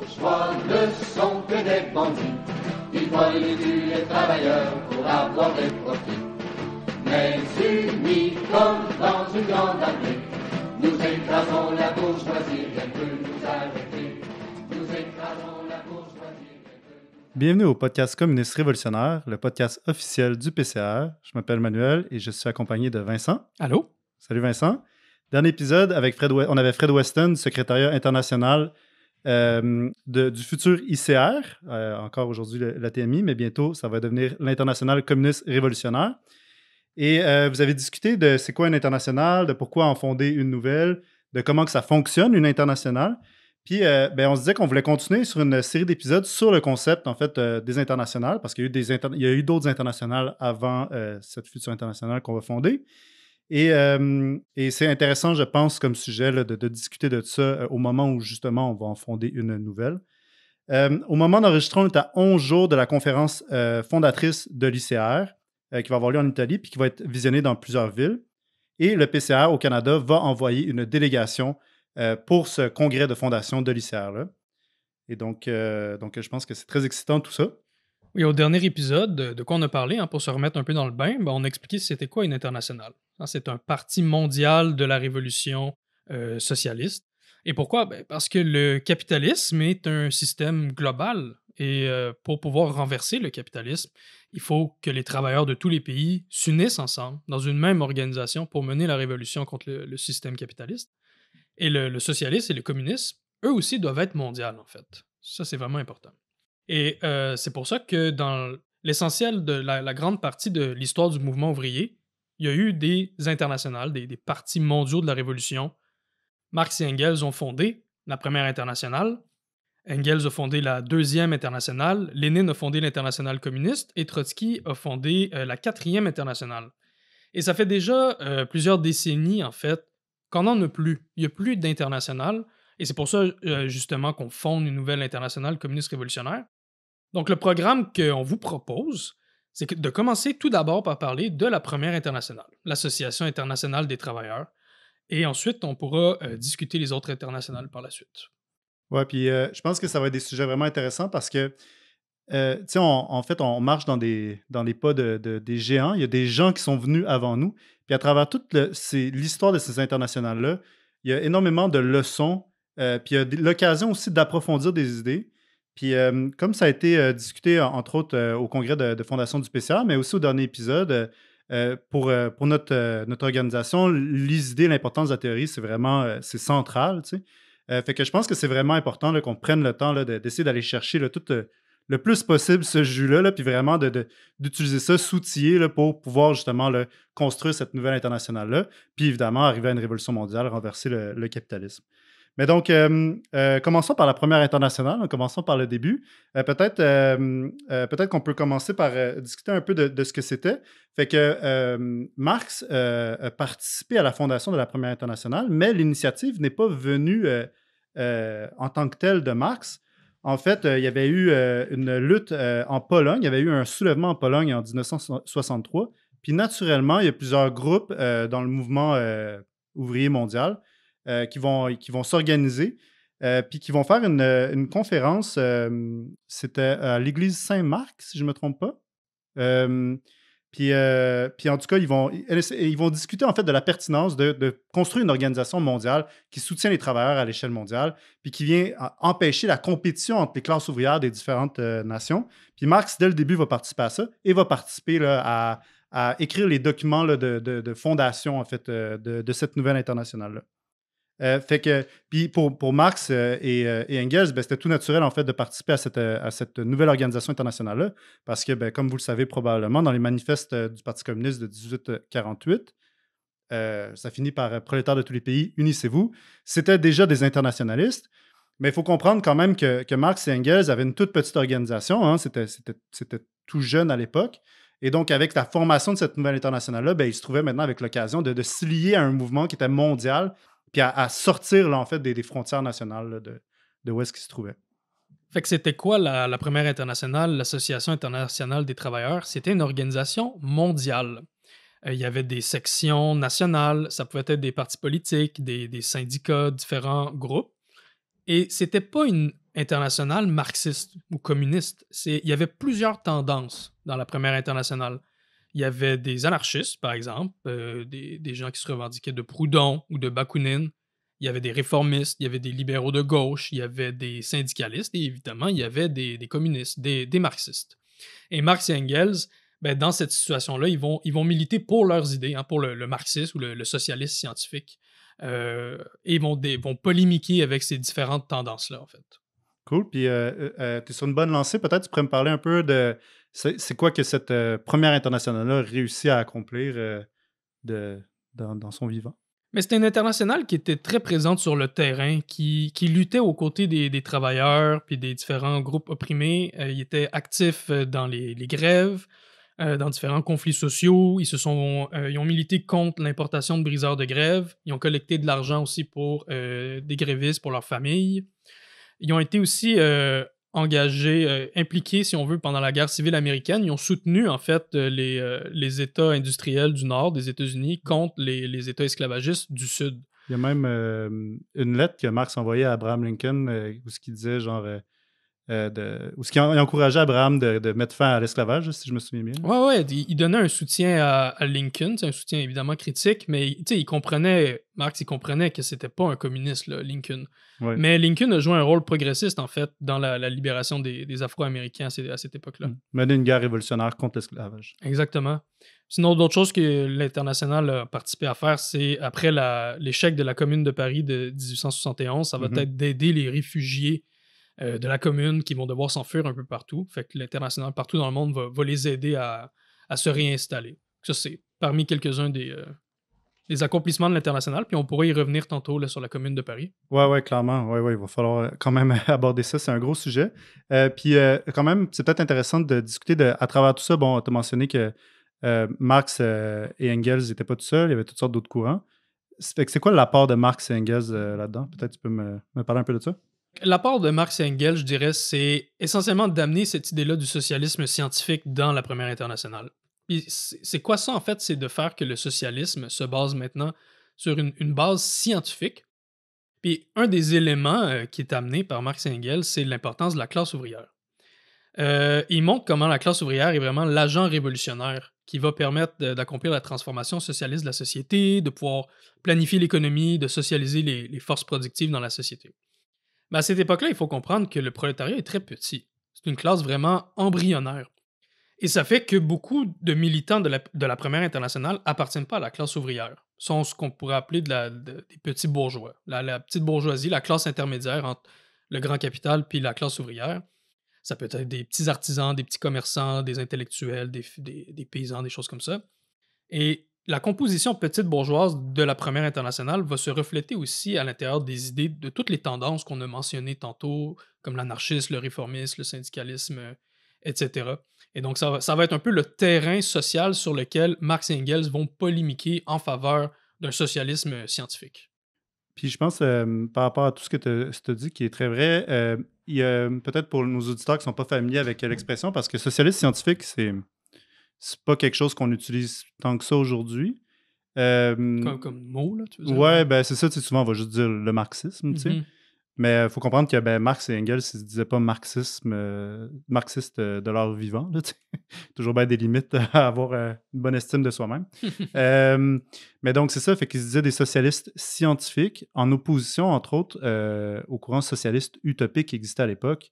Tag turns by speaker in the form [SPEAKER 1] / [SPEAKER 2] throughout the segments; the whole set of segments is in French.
[SPEAKER 1] bourgeois ne sont que des bandits. Ils volent et tuent les travailleurs pour avoir des profits. Mais unis comme dans une grande armée, nous écrasons la bourgeoisie, elle peut nous arrêter. Nous écrasons la bourgeoisie.
[SPEAKER 2] Bienvenue au podcast communiste révolutionnaire, le podcast officiel du PCR. Je m'appelle Manuel et je suis accompagné de Vincent.
[SPEAKER 3] Allô?
[SPEAKER 2] Salut Vincent. Dernier épisode, avec on avait Fred Weston, secrétariat international du futur ICR, encore aujourd'hui la TMI, mais bientôt ça va devenir l'International communiste révolutionnaire. Et vous avez discuté de c'est quoi une internationale, de pourquoi en fonder une nouvelle, de comment que ça fonctionne, une internationale. Puis, on se disait qu'on voulait continuer sur une série d'épisodes sur le concept, en fait, des internationales, parce qu'il y a eu d'autres internationales avant cette future internationale qu'on va fonder. Et c'est intéressant, je pense, comme sujet là, de discuter de ça au moment où, justement, on va en fonder une nouvelle. Au moment d'enregistrer, on est à 11 jours de la conférence fondatrice de l'ICR, qui va avoir lieu en Italie, puis qui va être visionnée dans plusieurs villes. Et le PCR au Canada va envoyer une délégation pour ce congrès de fondation de l'ICR. Et donc, je pense que c'est très excitant tout ça.
[SPEAKER 3] Oui, au dernier épisode, de quoi on a parlé, pour se remettre un peu dans le bain, on a expliqué c'était quoi une internationale. C'est un parti mondial de la révolution socialiste. Et pourquoi? Parce que le capitalisme est un système global. Et pour pouvoir renverser le capitalisme, il faut que les travailleurs de tous les pays s'unissent ensemble dans une même organisation pour mener la révolution contre le système capitaliste. Et le socialisme et le communisme, eux aussi, doivent être mondiaux, en fait. Ça, c'est vraiment important. Et c'est pour ça que dans l'essentiel de la grande partie de l'histoire du mouvement ouvrier, il y a eu des internationales, des partis mondiaux de la Révolution. Marx et Engels ont fondé la première internationale. Engels a fondé la deuxième internationale. Lénine a fondé l'internationale communiste. Et Trotsky a fondé la quatrième internationale. Et ça fait déjà plusieurs décennies, en fait, qu'on n'en a plus. Il n'y a plus d'internationale. Et c'est pour ça, justement, qu'on fonde une nouvelle internationale communiste révolutionnaire. Donc, le programme qu'on vous propose, c'est de commencer tout d'abord par parler de la première internationale, l'Association internationale des travailleurs. Et ensuite, on pourra discuter les autres internationales par la suite.
[SPEAKER 2] Oui, puis je pense que ça va être des sujets vraiment intéressants parce que, tu sais, en fait, on marche dans les pas des géants. Il y a des gens qui sont venus avant nous. Puis à travers toute l'histoire de ces internationales-là, il y a énormément de leçons. Puis il y a l'occasion aussi d'approfondir des idées. Puis comme ça a été discuté, entre autres, au congrès de fondation du PCA, mais aussi au dernier épisode, pour notre organisation, les idées, l'importance de la théorie, c'est vraiment c'est central, tu sais. Fait que je pense que c'est vraiment important là, qu'on prenne le temps là, d'essayer d'aller chercher là, tout le plus possible ce jus-là, là, puis vraiment d'utiliser ça, s'outiller là, pour pouvoir justement là, construire cette nouvelle internationale-là, puis évidemment arriver à une révolution mondiale, renverser le capitalisme. Mais donc, commençons par la première internationale, commençons par le début. Peut-être qu'on peut commencer par discuter un peu de ce que c'était. Fait que Marx a participé à la fondation de la première internationale, mais l'initiative n'est pas venue en tant que telle de Marx. En fait, il y avait eu une lutte en Pologne, il y avait eu un soulèvement en Pologne en 1963. Puis naturellement, il y a plusieurs groupes dans le mouvement ouvrier mondial qui vont s'organiser, puis qui vont faire une conférence. C'était à l'église Saint-Marc, si je ne me trompe pas. Puis en tout cas, ils vont discuter en fait de la pertinence de construire une organisation mondiale qui soutient les travailleurs à l'échelle mondiale, puis qui vient empêcher la compétition entre les classes ouvrières des différentes nations. Puis Marx, dès le début, va participer à ça et va participer là, à écrire les documents là, de fondation en fait, de cette nouvelle internationale-là. Fait que, puis pour Marx et Engels, c'était tout naturel en fait de participer à cette nouvelle organisation internationale-là, parce que, comme vous le savez probablement, dans les manifestes du Parti communiste de 1848, ça finit par prolétaires de tous les pays, unissez-vous. C'était déjà des internationalistes, mais il faut comprendre quand même que Marx et Engels avaient une toute petite organisation, hein, c'était tout jeune à l'époque. Et donc, avec la formation de cette nouvelle internationale-là, ils se trouvaient maintenant avec l'occasion de se lier à un mouvement qui était mondial, puis à sortir là, en fait, des frontières nationales là, de où est-ce qu'ils se trouvaient.
[SPEAKER 3] Fait que c'était quoi la première internationale, l'Association internationale des travailleurs? C'était une organisation mondiale. Il y avait des sections nationales, ça pouvait être des partis politiques, des syndicats, différents groupes. Et c'était pas une internationale marxiste ou communiste. Il y avait plusieurs tendances dans la Première internationale. Il y avait des anarchistes, par exemple, des gens qui se revendiquaient de Proudhon ou de Bakounine. Il y avait des réformistes, il y avait des libéraux de gauche, il y avait des syndicalistes et évidemment, il y avait des communistes, des marxistes. Et Marx et Engels, ben, dans cette situation-là, ils vont militer pour leurs idées, hein, pour le marxisme ou le socialisme scientifique. Et vont polémiquer avec ces différentes tendances-là, en fait.
[SPEAKER 2] Cool. Puis, tu es sur une bonne lancée. Peut-être tu pourrais me parler un peu de c'est quoi que cette première internationale-là réussit à accomplir dans son vivant.
[SPEAKER 3] Mais c'était une internationale qui était très présente sur le terrain, qui luttait aux côtés des travailleurs puis des différents groupes opprimés. Il était actif dans les grèves, dans différents conflits sociaux. Ils ont milité contre l'importation de briseurs de grève. Ils ont collecté de l'argent aussi pour des grévistes, pour leurs familles. Ils ont été aussi engagés, impliqués, si on veut, pendant la guerre civile américaine. Ils ont soutenu, en fait, les États industriels du Nord des États-Unis contre les États esclavagistes du Sud.
[SPEAKER 2] Il y a même une lettre que Marx envoyait à Abraham Lincoln où ce qu'il disait, genre, où ce qu'il encourageait Abraham de mettre fin à l'esclavage, si je me souviens bien.
[SPEAKER 3] Ouais, il donnait un soutien à Lincoln, c'est un soutien évidemment critique, mais Marx, il comprenait que c'était pas un communiste, là, Lincoln.
[SPEAKER 2] Ouais.
[SPEAKER 3] Mais Lincoln a joué un rôle progressiste, en fait, dans la libération des Afro-Américains à cette époque-là.
[SPEAKER 2] Mener une guerre révolutionnaire contre l'esclavage.
[SPEAKER 3] Exactement. Sinon, d'autres choses que l'International a participé à faire, c'est après l'échec de la Commune de Paris de 1871, ça va être d'aider les réfugiés de la Commune qui vont devoir s'enfuir un peu partout. Fait que l'International, partout dans le monde, va les aider à se réinstaller. Ça, c'est parmi quelques-uns des accomplissements de l'International, puis on pourrait y revenir tantôt là, sur la Commune de Paris.
[SPEAKER 2] Ouais, clairement. Ouais, il va falloir quand même aborder ça. C'est un gros sujet. Puis, quand même, c'est peut-être intéressant de discuter à travers tout ça. Bon, tu as mentionné que Marx et Engels n'étaient pas tout seuls. Il y avait toutes sortes d'autres courants. C'est quoi l'apport de Marx et Engels là-dedans? Peut-être tu peux me parler un peu de ça?
[SPEAKER 3] L'apport de Marx et Engels, je dirais, c'est essentiellement d'amener cette idée-là du socialisme scientifique dans la Première Internationale. Puis c'est quoi ça, en fait? C'est de faire que le socialisme se base maintenant sur une base scientifique. Puis un des éléments qui est amené par Marx et Engels, c'est l'importance de la classe ouvrière. Il montre comment la classe ouvrière est vraiment l'agent révolutionnaire qui va permettre d'accomplir la transformation socialiste de la société, de pouvoir planifier l'économie, de socialiser les forces productives dans la société. Mais à cette époque-là, il faut comprendre que le prolétariat est très petit. C'est une classe vraiment embryonnaire. Et ça fait que beaucoup de militants de la Première Internationale appartiennent pas à la classe ouvrière. Sont ce qu'on pourrait appeler des petits bourgeois. La petite bourgeoisie, la classe intermédiaire entre le grand capital puis la classe ouvrière. Ça peut être des petits artisans, des petits commerçants, des intellectuels, des paysans, des choses comme ça. Et la composition petite bourgeoise de la Première Internationale va se refléter aussi à l'intérieur des idées de toutes les tendances qu'on a mentionnées tantôt, comme l'anarchisme, le réformisme, le syndicalisme, etc. Et donc, ça va être un peu le terrain social sur lequel Marx et Engels vont polémiquer en faveur d'un socialisme scientifique.
[SPEAKER 2] Puis je pense, par rapport à tout ce que tu as dit, qui est très vrai, il y a peut-être pour nos auditeurs qui ne sont pas familiers avec l'expression, parce que socialiste scientifique, c'est pas quelque chose qu'on utilise tant que ça aujourd'hui.
[SPEAKER 3] Comme mot, là, tu veux dire?
[SPEAKER 2] Ouais, ben c'est ça, tu sais, souvent on va juste dire le marxisme, tu sais.
[SPEAKER 3] Mhm.
[SPEAKER 2] Mais il faut comprendre que Marx et Engels, ils ne disaient pas marxiste de leur vivant. Là, tu sais. Toujours bien des limites à avoir une bonne estime de soi-même. Mais donc, c'est ça, fait qu'ils se disaient des socialistes scientifiques en opposition, entre autres, au courant socialiste utopique qui existait à l'époque,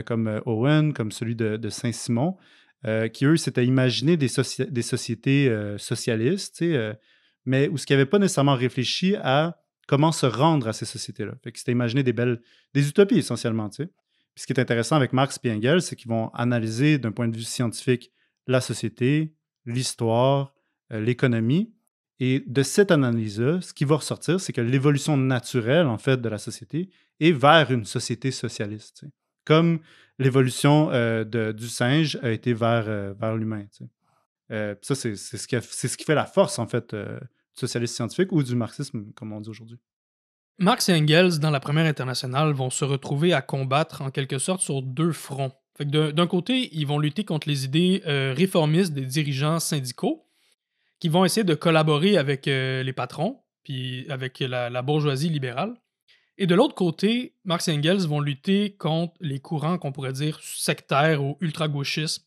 [SPEAKER 2] comme Owen, comme celui de Saint-Simon, qui, eux, s'étaient imaginés des sociétés socialistes, tu sais, mais où ce qui n'avait pas nécessairement réfléchi à comment se rendre à ces sociétés-là. Fait que c'était imaginer des utopies essentiellement, tu sais. Puis ce qui est intéressant avec Marx et Engels, c'est qu'ils vont analyser d'un point de vue scientifique la société, l'histoire, l'économie. Et de cette analyse-là, ce qui va ressortir, c'est que l'évolution naturelle, en fait, de la société est vers une société socialiste, tu sais. Comme l'évolution du singe a été vers l'humain, tu sais. Ça, c'est ce qui fait la force, en fait, du socialisme scientifique ou du marxisme, comme on dit aujourd'hui.
[SPEAKER 3] Marx et Engels, dans la Première Internationale, vont se retrouver à combattre en quelque sorte sur deux fronts. Fait que d'un côté, ils vont lutter contre les idées réformistes des dirigeants syndicaux qui vont essayer de collaborer avec les patrons, puis avec la bourgeoisie libérale. Et de l'autre côté, Marx et Engels vont lutter contre les courants qu'on pourrait dire sectaires ou ultra-gauchistes,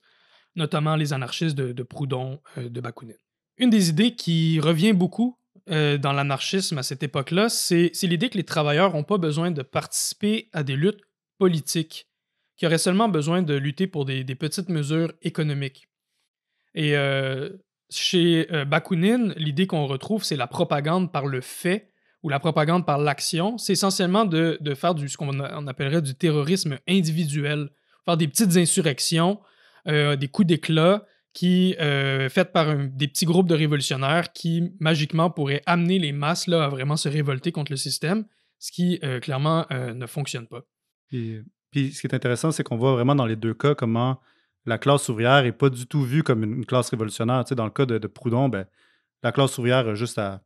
[SPEAKER 3] notamment les anarchistes de Proudhon, de Bakounine. Une des idées qui revient beaucoup dans l'anarchisme à cette époque-là, c'est l'idée que les travailleurs n'ont pas besoin de participer à des luttes politiques, qui auraient seulement besoin de lutter pour des petites mesures économiques. Et chez Bakounine, l'idée qu'on retrouve, c'est la propagande par le fait ou la propagande par l'action. C'est essentiellement de faire ce qu'on appellerait du terrorisme individuel, faire des petites insurrections, des coups d'éclat faits par des petits groupes de révolutionnaires qui, magiquement, pourraient amener les masses là, à vraiment se révolter contre le système, ce qui, clairement, ne fonctionne pas.
[SPEAKER 2] Puis ce qui est intéressant, c'est qu'on voit vraiment dans les deux cas comment la classe ouvrière n'est pas du tout vue comme une classe révolutionnaire. Tu sais, dans le cas de Proudhon, ben, la classe ouvrière a juste à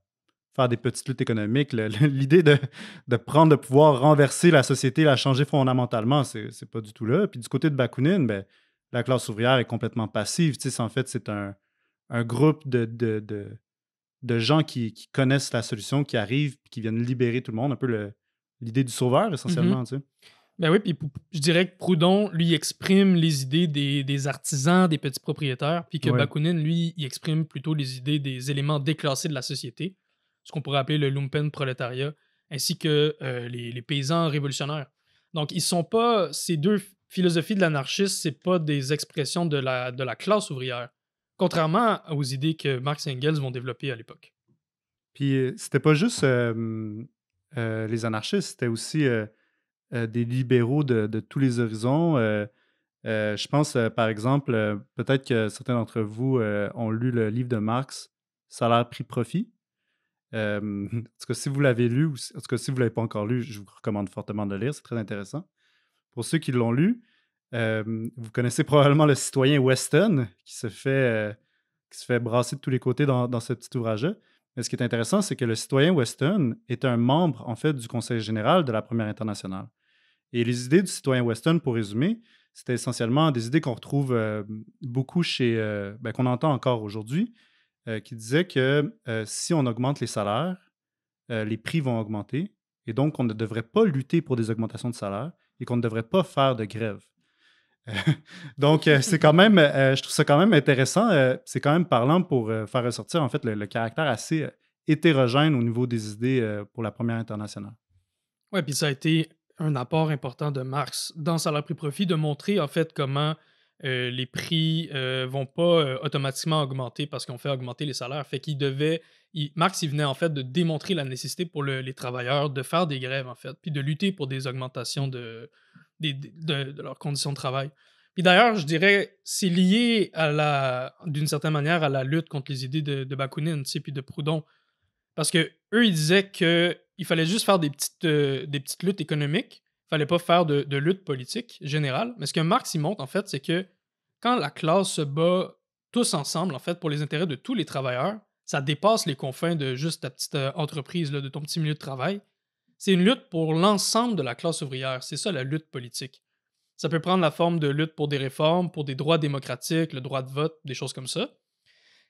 [SPEAKER 2] faire des petites luttes économiques. L'idée de prendre le pouvoir, renverser la société, la changer fondamentalement, c'est pas du tout là. Puis du côté de Bakounine, ben, la classe ouvrière est complètement passive. Tu sais, en fait, c'est un groupe de gens qui connaissent la solution, qui arrivent, qui viennent libérer tout le monde. Un peu l'idée du sauveur, essentiellement. Tu sais.
[SPEAKER 3] Ben oui, puis je dirais que Proudhon, lui, exprime les idées des artisans, des petits propriétaires, puis que
[SPEAKER 2] Ouais.
[SPEAKER 3] Bakounine, lui, il exprime plutôt les idées des éléments déclassés de la société, ce qu'on pourrait appeler le lumpen prolétariat, ainsi que les paysans révolutionnaires. Donc, ils sont pas, ces deux philosophies de l'anarchisme, c'est pas des expressions de la classe ouvrière, contrairement aux idées que Marx et Engels vont développer à l'époque.
[SPEAKER 2] Puis c'était pas juste les anarchistes, c'était aussi des libéraux de tous les horizons. Je pense, par exemple, peut-être que certains d'entre vous ont lu le livre de Marx, Salaire, prix, profit. En tout cas, si vous l'avez lu, en tout cas, si vous ne l'avez pas encore lu, je vous recommande fortement de le lire, c'est très intéressant. Pour ceux qui l'ont lu, vous connaissez probablement le citoyen Weston qui se fait brasser de tous les côtés dans ce petit ouvrage-là. Mais ce qui est intéressant, c'est que le citoyen Weston est un membre, en fait, du Conseil général de la Première Internationale. Et les idées du citoyen Weston, pour résumer, c'était essentiellement des idées qu'on retrouve beaucoup qu'on entend encore aujourd'hui, qui disaient que si on augmente les salaires, les prix vont augmenter et donc on ne devrait pas lutter pour des augmentations de salaire et qu'on ne devrait pas faire de grève. Donc, c'est quand même, je trouve ça quand même intéressant. C'est quand même parlant pour faire ressortir en fait le caractère assez hétérogène au niveau des idées pour la Première Internationale.
[SPEAKER 3] Ouais, puis ça a été un apport important de Marx dans Salaire prix profit de montrer en fait comment les prix vont pas automatiquement augmenter parce qu'on fait augmenter les salaires. Fait qu'il devait. Marx, il venait en fait de démontrer la nécessité pour les travailleurs de faire des grèves en fait, puis de lutter pour des augmentations de leurs conditions de travail. Puis d'ailleurs, je dirais, c'est lié d'une certaine manière à la lutte contre les idées de Bakounine, tu sais, puis de Proudhon. Parce que eux, ils disaient qu'il fallait juste faire des petites luttes économiques. Il fallait pas faire de lutte politique générale. Mais ce que Marx, il montre, en fait, c'est que quand la classe se bat tous ensemble, en fait, pour les intérêts de tous les travailleurs, ça dépasse les confins de juste ta petite entreprise, là, de ton petit milieu de travail. C'est une lutte pour l'ensemble de la classe ouvrière. C'est ça, la lutte politique. Ça peut prendre la forme de lutte pour des réformes, pour des droits démocratiques, le droit de vote, des choses comme ça.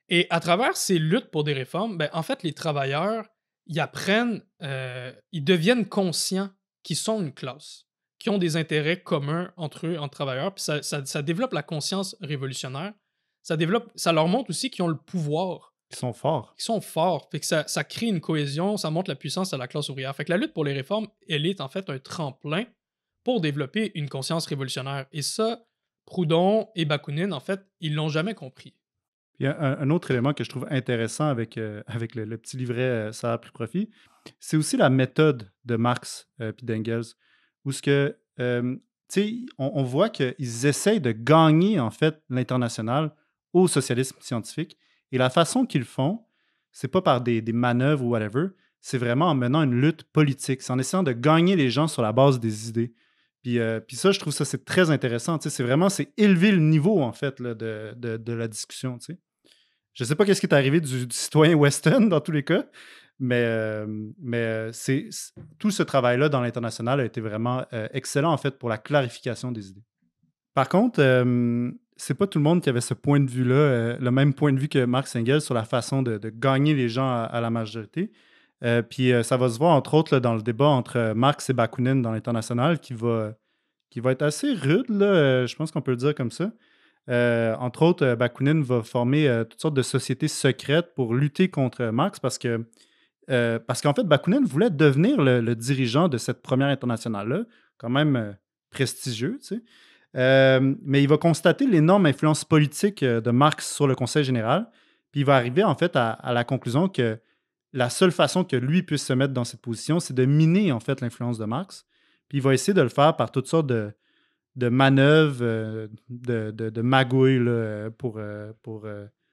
[SPEAKER 3] Et à travers ces luttes pour des réformes, ben, en fait, les travailleurs, ils apprennent, ils deviennent conscients qu'ils sont une classe, qui ont des intérêts communs entre eux, entre travailleurs, puis ça développe la conscience révolutionnaire. Ça leur montre aussi qu'ils ont le pouvoir,
[SPEAKER 2] Ils sont forts.
[SPEAKER 3] qu'ils sont forts, fait que ça crée une cohésion, ça montre la puissance de la classe ouvrière. Fait que la lutte pour les réformes, elle est en fait un tremplin pour développer une conscience révolutionnaire. Et ça, Proudhon et Bakounine, en fait, ils l'ont jamais compris.
[SPEAKER 2] Puis un autre élément que je trouve intéressant avec, avec le petit livret Salaire plus profit, c'est aussi la méthode de Marx puis d'Engels, où ce que, tu sais, on voit qu'ils essayent de gagner, en fait, l'international au socialisme scientifique. Et la façon qu'ils le font, c'est pas par des manœuvres ou whatever, c'est vraiment en menant une lutte politique. C'est en essayant de gagner les gens sur la base des idées. Puis ça, je trouve ça, c'est très intéressant. Tu sais, c'est élever le niveau, en fait, là, de la discussion. Tu sais. Je ne sais pas qu'est-ce qui est arrivé du citoyen Weston dans tous les cas, mais tout ce travail-là dans l'international a été vraiment excellent, en fait, pour la clarification des idées. Par contre, c'est pas tout le monde qui avait ce point de vue-là, le même point de vue que Marx et Engels sur la façon de gagner les gens à la majorité. Puis ça va se voir, entre autres, là, dans le débat entre Marx et Bakounine dans l'Internationale, qui va être assez rude, là, je pense qu'on peut le dire comme ça. Entre autres, Bakounine va former toutes sortes de sociétés secrètes pour lutter contre Marx parce qu'en fait, Bakounine voulait devenir le dirigeant de cette première internationale-là, quand même prestigieux, tu sais. Mais il va constater l'énorme influence politique de Marx sur le Conseil général, puis il va arriver en fait à la conclusion que la seule façon que lui puisse se mettre dans cette position, c'est de miner en fait l'influence de Marx. Puis il va essayer de le faire par toutes sortes de manœuvres, de magouilles là,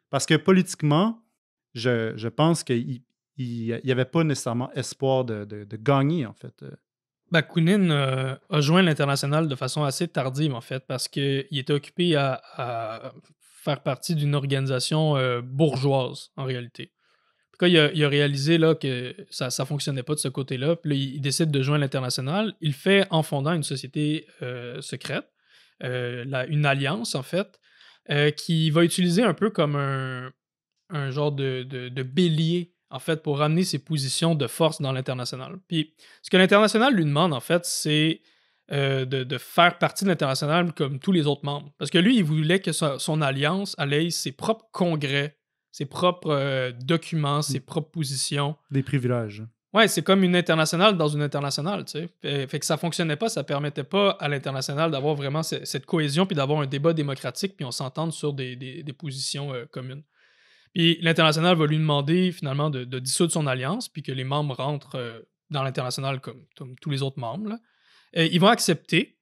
[SPEAKER 2] parce que politiquement, je pense qu'il n'y avait pas nécessairement espoir de gagner, en fait.
[SPEAKER 3] Bakounine a joint l'Internationale de façon assez tardive, en fait, parce qu'il était occupé à faire partie d'une organisation bourgeoise, en réalité. Puis quand il a réalisé là, que ça ne fonctionnait pas de ce côté-là, puis là, il décide de joindre l'Internationale. Il le fait en fondant une société secrète, une alliance, en fait, qui va utiliser un peu comme un genre de bélier, en fait, pour ramener ses positions de force dans l'international. Puis, ce que l'international lui demande, en fait, c'est de faire partie de l'international comme tous les autres membres. Parce que lui, il voulait que son alliance allait ses propres congrès, ses propres documents, ses propres positions.
[SPEAKER 2] Des privilèges.
[SPEAKER 3] Ouais, c'est comme une internationale dans une internationale, tu sais. Fait que ça fonctionnait pas, ça permettait pas à l'international d'avoir vraiment cette cohésion puis d'avoir un débat démocratique puis on s'entende sur des positions communes. Puis l'international va lui demander finalement de dissoudre son alliance, puis que les membres rentrent dans l'international comme tous les autres membres. Là. Ils vont accepter,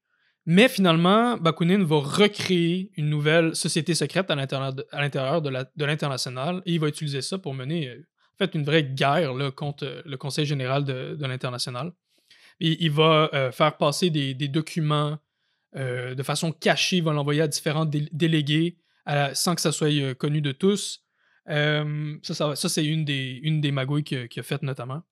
[SPEAKER 3] mais finalement, Bakounine va recréer une nouvelle société secrète à l'intérieur de l'international, et il va utiliser ça pour mener en fait une vraie guerre là, contre le Conseil général de l'international. Et il va faire passer des documents de façon cachée, il va l'envoyer à différents délégués sans que ça soit connu de tous. Ça c'est une des magouilles qu'il a faites notamment.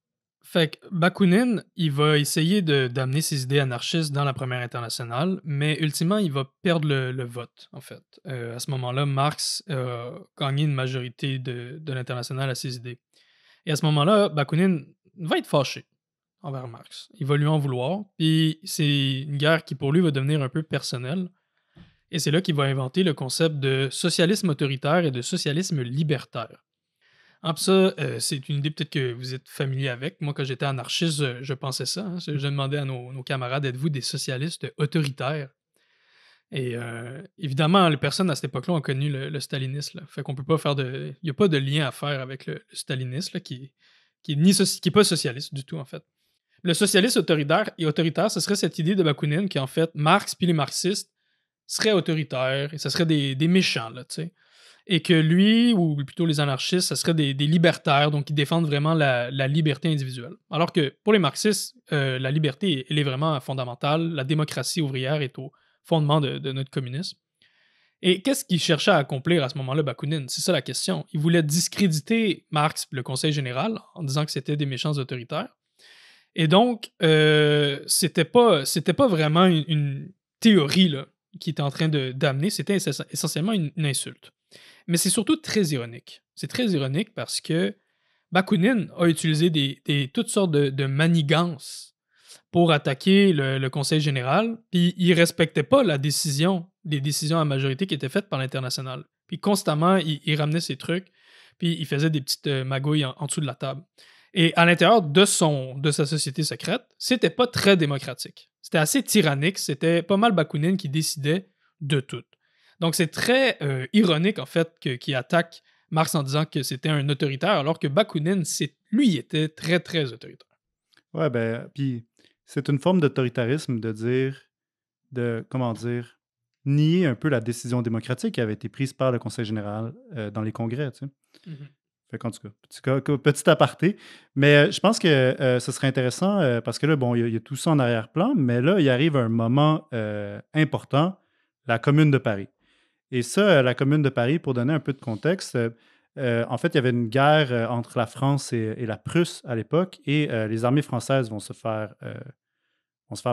[SPEAKER 3] Fait que Bakounine, il va essayer d'amener ses idées anarchistes dans la première internationale, mais ultimement, il va perdre le vote, en fait. À ce moment-là, Marx a gagné une majorité de l'internationale à ses idées. Et à ce moment-là, Bakounine va être fâché envers Marx. Il va lui en vouloir, puis c'est une guerre qui, pour lui, va devenir un peu personnelle. Et c'est là qu'il va inventer le concept de socialisme autoritaire et de socialisme libertaire. Ça, c'est une idée peut-être que vous êtes familier avec. Moi, quand j'étais anarchiste, je pensais ça. Hein. Je demandais à nos camarades, êtes-vous des socialistes autoritaires? Et évidemment, les personnes à cette époque-là ont connu le stalinisme. Là. Fait qu'on peut pas faire de... Il n'y a pas de lien à faire avec le stalinisme, là, qui est pas socialiste du tout, en fait. Le socialisme autoritaire, ce serait cette idée de Bakounine qui, en fait, Marx puis les marxistes seraient autoritaires et ce serait des méchants, là, tu sais. Et que lui, ou plutôt les anarchistes, ce serait des libertaires, donc qui défendent vraiment la liberté individuelle. Alors que pour les marxistes, la liberté, elle est vraiment fondamentale. La démocratie ouvrière est au fondement de notre communisme. Et qu'est-ce qu'il cherchait à accomplir à ce moment-là, Bakounine? C'est ça la question. Il voulait discréditer Marx et le Conseil général en disant que c'était des méchants autoritaires. Et donc, c'était pas vraiment une théorie là, qui était en train d'amener, c'était essentiellement une insulte. Mais c'est surtout très ironique. C'est très ironique parce que Bakounine a utilisé toutes sortes de manigances pour attaquer le Conseil général, puis il respectait pas les décisions à majorité qui étaient faites par l'International. Puis constamment, il ramenait ses trucs, puis il faisait des petites magouilles en dessous de la table. Et à l'intérieur de sa société secrète, c'était pas très démocratique. C'était assez tyrannique, c'était pas mal Bakounine qui décidait de tout. Donc c'est très ironique en fait qu'il attaque Marx en disant que c'était un autoritaire, alors que Bakounine, lui, il était très, très autoritaire.
[SPEAKER 2] Ouais, ben, puis c'est une forme d'autoritarisme comment dire, nier un peu la décision démocratique qui avait été prise par le Conseil général dans les congrès, tu sais.
[SPEAKER 3] Mhm.
[SPEAKER 2] Fait qu'en tout cas, petit aparté. Mais je pense que ce serait intéressant parce que là, bon, il y a tout ça en arrière-plan, mais là, il arrive un moment important, la Commune de Paris. Et ça, la Commune de Paris, pour donner un peu de contexte, en fait, il y avait une guerre entre la France et la Prusse à l'époque, et les armées françaises vont se faire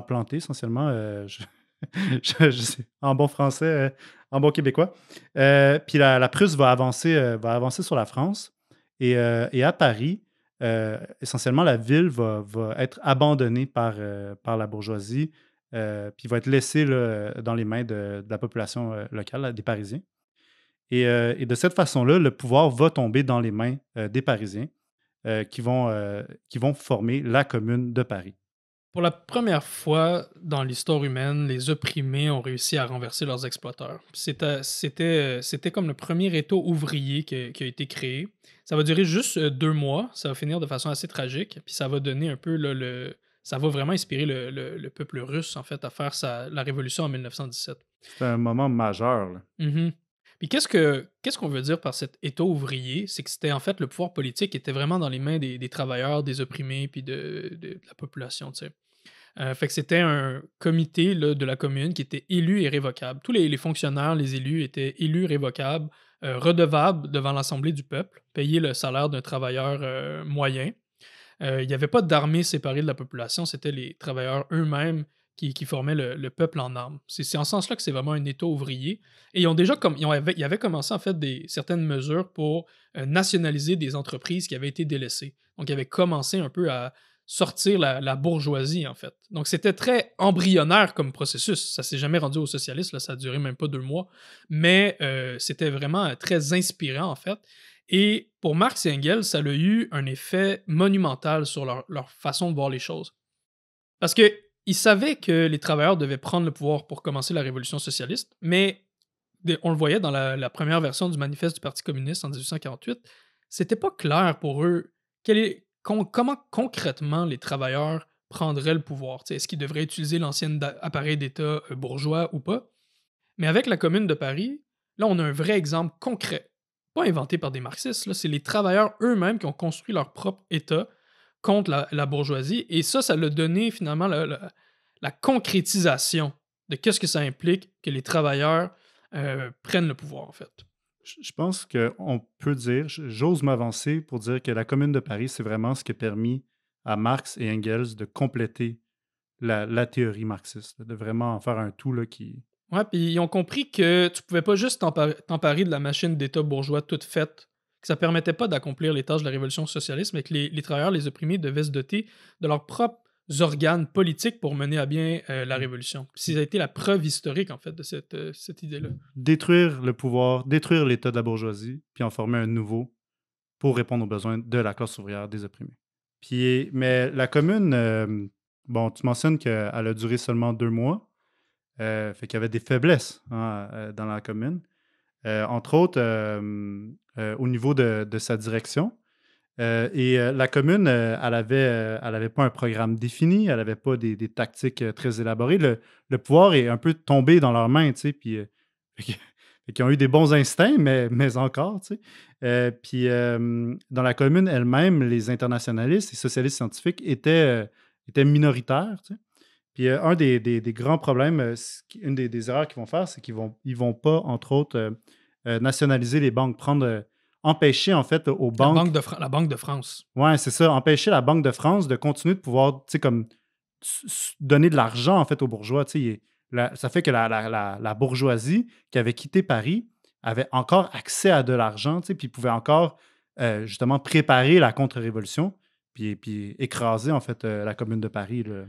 [SPEAKER 2] planter essentiellement. Je sais, en bon français, en bon québécois. Puis la Prusse va avancer sur la France. Et à Paris, essentiellement, la ville va être abandonnée par la bourgeoisie, puis va être laissée là, dans les mains de la population locale, là, des Parisiens. Et de cette façon-là, le pouvoir va tomber dans les mains des Parisiens qui vont former la Commune de Paris.
[SPEAKER 3] Pour la première fois dans l'histoire humaine, les opprimés ont réussi à renverser leurs exploiteurs. C'était comme le premier État ouvrier qui a été créé. Ça va durer juste 2 mois, ça va finir de façon assez tragique, puis ça va donner un peu ça va vraiment inspirer le peuple russe, en fait, à faire la révolution en 1917.
[SPEAKER 2] C'est un moment majeur, là.
[SPEAKER 3] Mhm. Puis qu'est-ce qu'on veut dire par cet État ouvrier? C'est que c'était en fait le pouvoir politique qui était vraiment dans les mains des travailleurs, des opprimés, puis de la population, tu sais. Fait que c'était un comité là, de la commune qui était élu et révocable. Tous les fonctionnaires, les élus étaient élus, révocables, redevables devant l'Assemblée du peuple, payés le salaire d'un travailleur moyen. Il n'y avait pas d'armée séparée de la population, c'était les travailleurs eux-mêmes qui formaient le peuple en armes. C'est en ce sens-là que c'est vraiment un État ouvrier. Et ils avaient commencé en fait certaines mesures pour nationaliser des entreprises qui avaient été délaissées. Donc, ils avaient commencé un peu à sortir la bourgeoisie, en fait. Donc, c'était très embryonnaire comme processus. Ça s'est jamais rendu au socialisme, là, ça a duré même pas 2 mois. Mais c'était vraiment très inspirant, en fait. Et pour Marx et Engels, ça a eu un effet monumental sur leur façon de voir les choses. Parce qu'ils savaient que les travailleurs devaient prendre le pouvoir pour commencer la révolution socialiste, mais on le voyait dans la première version du manifeste du Parti communiste en 1848, c'était pas clair pour eux comment concrètement les travailleurs prendraient le pouvoir. Est-ce qu'ils devraient utiliser l'ancien appareil d'État bourgeois ou pas? Mais avec la Commune de Paris, là, on a un vrai exemple concret. Pas inventé par des marxistes, là, c'est les travailleurs eux-mêmes qui ont construit leur propre État contre la bourgeoisie. Et ça l'a donné finalement la concrétisation de qu'est-ce que ça implique que les travailleurs prennent le pouvoir, en fait.
[SPEAKER 2] Je pense qu'on peut dire, j'ose m'avancer pour dire que la Commune de Paris, c'est vraiment ce qui a permis à Marx et Engels de compléter la théorie marxiste, de vraiment en faire un tout là, qui...
[SPEAKER 3] Ouais, puis ils ont compris que tu pouvais pas juste t'emparer de la machine d'État bourgeois toute faite, que ça permettait pas d'accomplir les tâches de la révolution socialiste, mais que les travailleurs, les opprimés devaient se doter de leurs propres organes politiques pour mener à bien la révolution. Puis ça a été la preuve historique, en fait, de cette idée-là.
[SPEAKER 2] Détruire le pouvoir, détruire l'État de la bourgeoisie, puis en former un nouveau pour répondre aux besoins de la classe ouvrière des opprimés. Mais la Commune, bon, tu mentionnes qu'elle a duré seulement 2 mois, fait qu'il y avait des faiblesses hein, dans la Commune. Entre autres, au niveau de sa direction. La commune, elle avait pas un programme défini, elle n'avait pas des tactiques très élaborées. Le pouvoir est un peu tombé dans leurs mains, tu sais, puis fait qu'ils ont eu des bons instincts, mais encore, tu sais. Dans la commune elle-même, les internationalistes, les socialistes scientifiques étaient minoritaires, tu sais. Puis un des grands problèmes, une des erreurs qu'ils vont faire, c'est qu'ils vont pas, entre autres, nationaliser les banques, empêcher en fait aux banques.
[SPEAKER 3] La Banque de France.
[SPEAKER 2] Ouais, c'est ça, empêcher la Banque de France de continuer de pouvoir, tu sais, comme donner de l'argent en fait aux bourgeois. Tu sais, ça fait que la bourgeoisie qui avait quitté Paris avait encore accès à de l'argent, tu sais, puis pouvait encore justement préparer la contre-révolution, puis écraser en fait la Commune de Paris, là.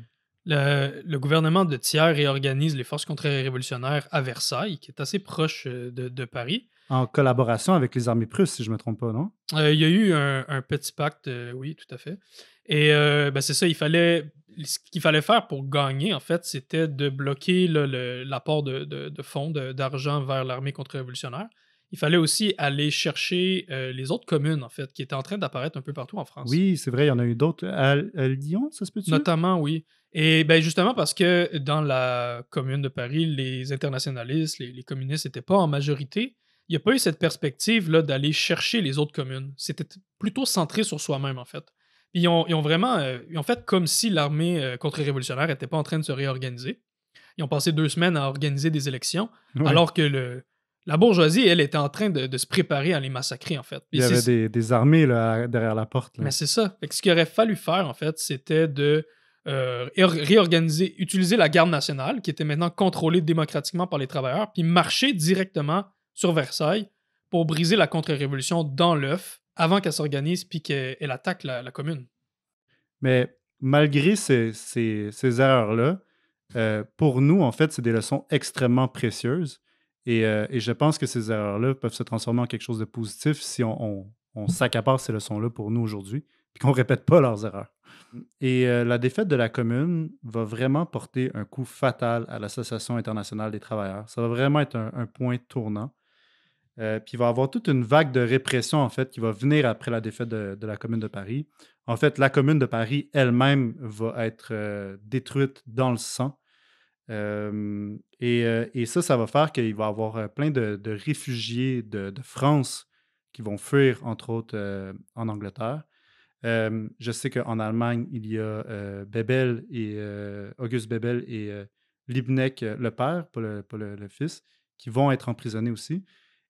[SPEAKER 3] Le gouvernement de Thiers réorganise les forces contre-révolutionnaires à Versailles, qui est assez proche de Paris.
[SPEAKER 2] En collaboration avec les armées prusses, si je ne me trompe pas, non?
[SPEAKER 3] Il y a eu un petit pacte, oui, tout à fait. Et ben, c'est ça, ce qu'il fallait faire pour gagner, en fait, c'était de bloquer là, l'apport de fonds, d'argent vers l'armée contre-révolutionnaire. Il fallait aussi aller chercher les autres communes, en fait, qui étaient en train d'apparaître un peu partout en France.
[SPEAKER 2] Oui, c'est vrai, il y en a eu d'autres. À Lyon, ça se peut-tu?
[SPEAKER 3] Notamment, oui. Et ben justement parce que dans la commune de Paris, les internationalistes, les communistes n'étaient pas en majorité, il n'y a pas eu cette perspective-là d'aller chercher les autres communes. C'était plutôt centré sur soi-même, en fait. Puis ils ont vraiment... ils ont fait comme si l'armée contre-révolutionnaire n'était pas en train de se réorganiser. Ils ont passé 2 semaines à organiser des élections,
[SPEAKER 2] Ouais.
[SPEAKER 3] alors que la bourgeoisie, elle, était en train de se préparer à les massacrer, en fait. Puis
[SPEAKER 2] Il y avait des armées là, derrière la porte, là.
[SPEAKER 3] Mais c'est ça. Fait que ce qu'il aurait fallu faire, en fait, c'était de réorganiser, utiliser la garde nationale, qui était maintenant contrôlée démocratiquement par les travailleurs, puis marcher directement sur Versailles pour briser la contre-révolution dans l'œuf avant qu'elle s'organise puis qu'elle attaque la commune.
[SPEAKER 2] Mais malgré ces erreurs-là, pour nous, en fait, c'est des leçons extrêmement précieuses. Et je pense que ces erreurs-là peuvent se transformer en quelque chose de positif si on s'accapare ces leçons-là pour nous aujourd'hui, puis qu'on ne répète pas leurs erreurs. Et la défaite de la commune va vraiment porter un coup fatal à l'Association internationale des travailleurs. Ça va vraiment être un point tournant. Puis il va y avoir toute une vague de répression, en fait, qui va venir après la défaite de la Commune de Paris. En fait, la Commune de Paris elle-même va être détruite dans le sang. Et ça va faire qu'il va y avoir plein de réfugiés de France qui vont fuir, entre autres, en Angleterre. Je sais qu'en Allemagne, il y a Bebel et Auguste Bebel et Liebknecht, le père, pas le fils, qui vont être emprisonnés aussi.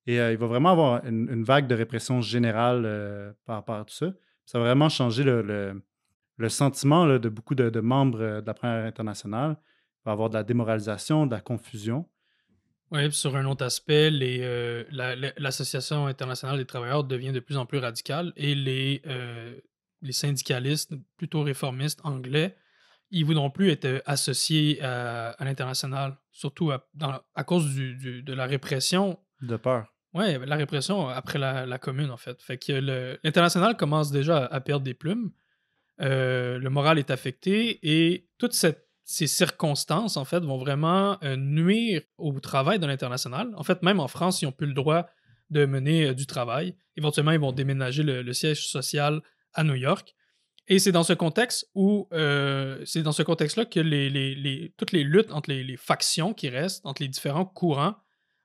[SPEAKER 2] Et il va vraiment avoir une vague de répression générale par rapport à tout ça. Ça va vraiment changer le sentiment là, de beaucoup de membres de la Première internationale. Il va y avoir de la démoralisation, de la confusion.
[SPEAKER 3] Oui, sur un autre aspect, l'Association internationale des travailleurs devient de plus en plus radicale et les syndicalistes, plutôt réformistes anglais, ils ne voudront plus être associés à l'international, surtout à cause de la répression.
[SPEAKER 2] De peur.
[SPEAKER 3] Oui, la répression après la commune, en fait. Fait que l'international commence déjà à perdre des plumes. Le moral est affecté et toutes ces circonstances, en fait, vont vraiment nuire au travail de l'international. En fait, même en France, ils n'ont plus le droit de mener du travail. Éventuellement, ils vont déménager le siège social à New York. Et c'est dans ce contexte c'est dans ce contexte-là que toutes les luttes entre les factions qui restent, entre les différents courants,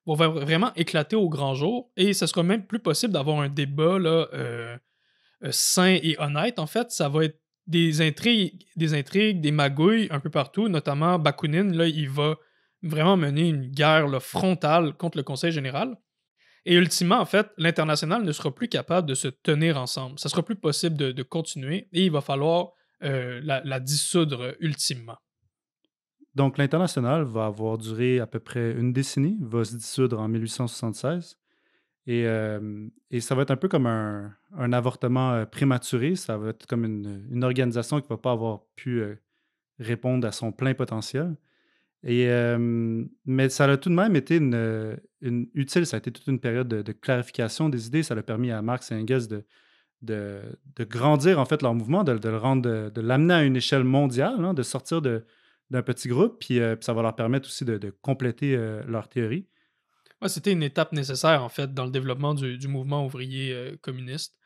[SPEAKER 3] vont vraiment éclater au grand jour. Et ce sera même plus possible d'avoir un débat là, sain et honnête. En fait, ça va être des intrigues, des magouilles un peu partout, notamment Bakounine, là, il va vraiment mener une guerre là, frontale contre le Conseil général. Et ultimement, en fait, l'international ne sera plus capable de se tenir ensemble. Ça sera plus possible de continuer et il va falloir la dissoudre ultimement.
[SPEAKER 2] Donc, l'international va avoir duré à peu près une décennie, va se dissoudre en 1876. Et ça va être un peu comme un avortement prématuré. Ça va être comme une organisation qui ne va pas avoir pu répondre à son plein potentiel. Mais ça a tout de même été utile. Ça a été toute une période de clarification des idées. Ça a permis à Marx et Engels de grandir en fait leur mouvement, de l'amener à une échelle mondiale, hein, de sortir d'un petit groupe. Puis ça va leur permettre aussi de compléter leur théorie.
[SPEAKER 3] Ouais, c'était une étape nécessaire, en fait, dans le développement du mouvement ouvrier communiste.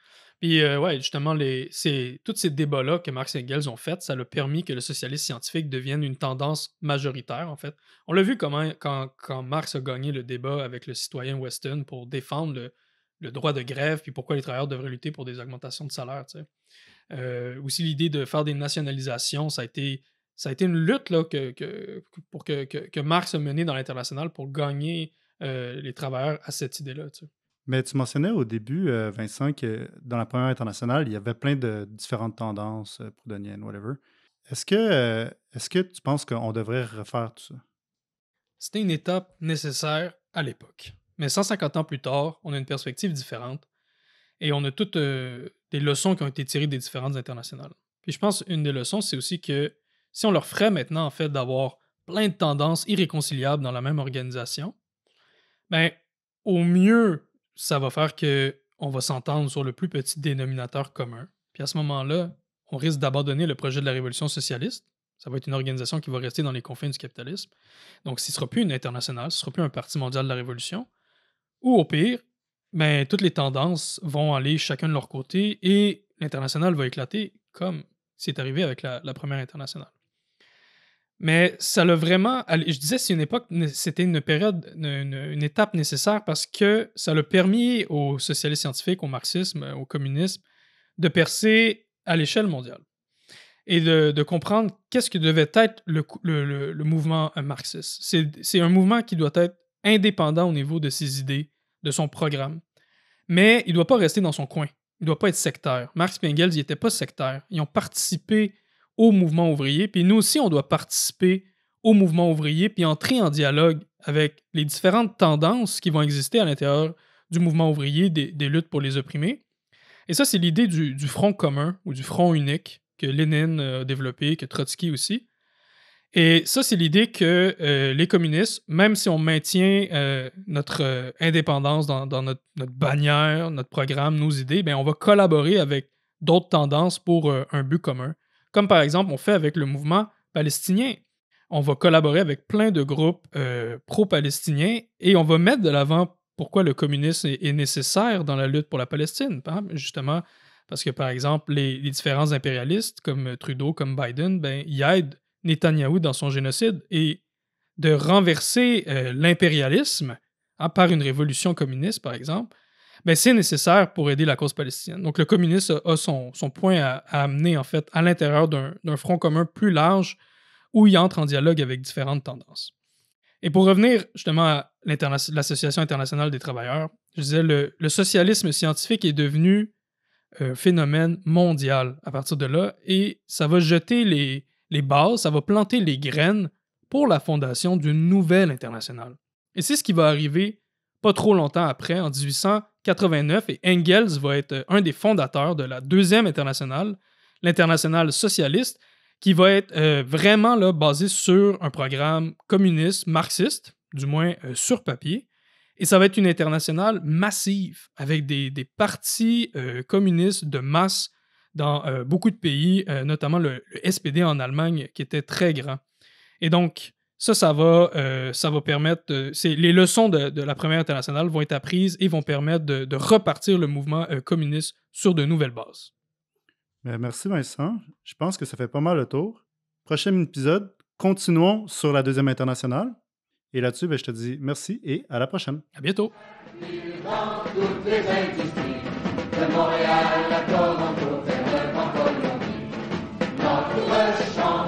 [SPEAKER 3] Puis, ouais, justement, tous ces débats-là que Marx et Engels ont faits, ça a permis que le socialisme scientifique devienne une tendance majoritaire, en fait. On l'a vu quand Marx a gagné le débat avec le citoyen Weston pour défendre le droit de grève, puis pourquoi les travailleurs devraient lutter pour des augmentations de salaire, tu sais. Aussi, l'idée de faire des nationalisations, ça a été une lutte là, que Marx a menée dans l'international pour gagner les travailleurs à cette idée-là. Tu sais.
[SPEAKER 2] Mais tu mentionnais au début, Vincent, que dans la Première internationale, il y avait plein de différentes tendances proudhoniennes, whatever. Est-ce que tu penses qu'on devrait refaire tout ça?
[SPEAKER 3] C'était une étape nécessaire à l'époque. Mais 150 ans plus tard, on a une perspective différente et on a toutes des leçons qui ont été tirées des différentes internationales. Puis je pense une des leçons, c'est aussi que si on leur ferait maintenant, en fait, d'avoir plein de tendances irréconciliables dans la même organisation, ben, au mieux, ça va faire que on va s'entendre sur le plus petit dénominateur commun. Puis à ce moment-là, on risque d'abandonner le projet de la révolution socialiste. Ça va être une organisation qui va rester dans les confins du capitalisme. Donc, ce ne sera plus une internationale, ce ne sera plus un parti mondial de la révolution. Ou au pire, ben, toutes les tendances vont aller chacun de leur côté et l'international va éclater comme c'est arrivé avec la première internationale. Mais ça l'a vraiment. Je disais, c'est une époque, c'était une période, une étape nécessaire parce que ça l'a permis aux socialistes scientifiques, au marxisme, au communisme, de percer à l'échelle mondiale et de comprendre qu'est-ce que devait être le mouvement marxiste. C'est un mouvement qui doit être indépendant au niveau de ses idées, de son programme, mais il ne doit pas rester dans son coin. Il ne doit pas être sectaire. Marx et Engels, ils n'étaient pas sectaires. Ils ont participé au mouvement ouvrier, puis nous aussi, on doit participer au mouvement ouvrier, puis entrer en dialogue avec les différentes tendances qui vont exister à l'intérieur du mouvement ouvrier, des luttes pour les opprimés, Et ça, c'est l'idée du front commun ou du front unique que Lénine a développé, que Trotsky aussi. Et ça, c'est l'idée que les communistes, même si on maintient notre indépendance dans notre bannière, notre programme, nos idées, ben, on va collaborer avec d'autres tendances pour un but commun. Comme par exemple, on fait avec le mouvement palestinien. On va collaborer avec plein de groupes pro-palestiniens et on va mettre de l'avant pourquoi le communisme est nécessaire dans la lutte pour la Palestine. Justement, parce que, par exemple, les différents impérialistes, comme Trudeau, comme Biden, ben, ils aident Netanyahou dans son génocide et de renverser l'impérialisme par une révolution communiste, par exemple, ben, c'est nécessaire pour aider la cause palestinienne. Donc, le communisme a son point à amener, en fait, à l'intérieur d'un front commun plus large où il entre en dialogue avec différentes tendances. Et pour revenir justement à l'Association internationale des travailleurs, je disais, le socialisme scientifique est devenu un phénomène mondial à partir de là et ça va jeter les bases, ça va planter les graines pour la fondation d'une nouvelle internationale. Et c'est ce qui va arriver pas trop longtemps après, en 1889, et Engels va être un des fondateurs de la deuxième internationale, l'internationale socialiste, qui va être vraiment là, basé sur un programme communiste, marxiste, du moins sur papier. Et ça va être une internationale massive, avec des partis communistes de masse dans beaucoup de pays, notamment le SPD en Allemagne, qui était très grand. Et donc, ça va permettre... les leçons de la Première Internationale vont être apprises et vont permettre de repartir le mouvement communiste sur de nouvelles bases.
[SPEAKER 2] Merci Vincent. Je pense que ça fait pas mal le tour. Prochain épisode, continuons sur la Deuxième Internationale. Et là-dessus, je te dis merci et à la prochaine.
[SPEAKER 3] À bientôt.
[SPEAKER 1] Dans toutes les industries, de Montréal à Toronto, vers le Colombie, notre chant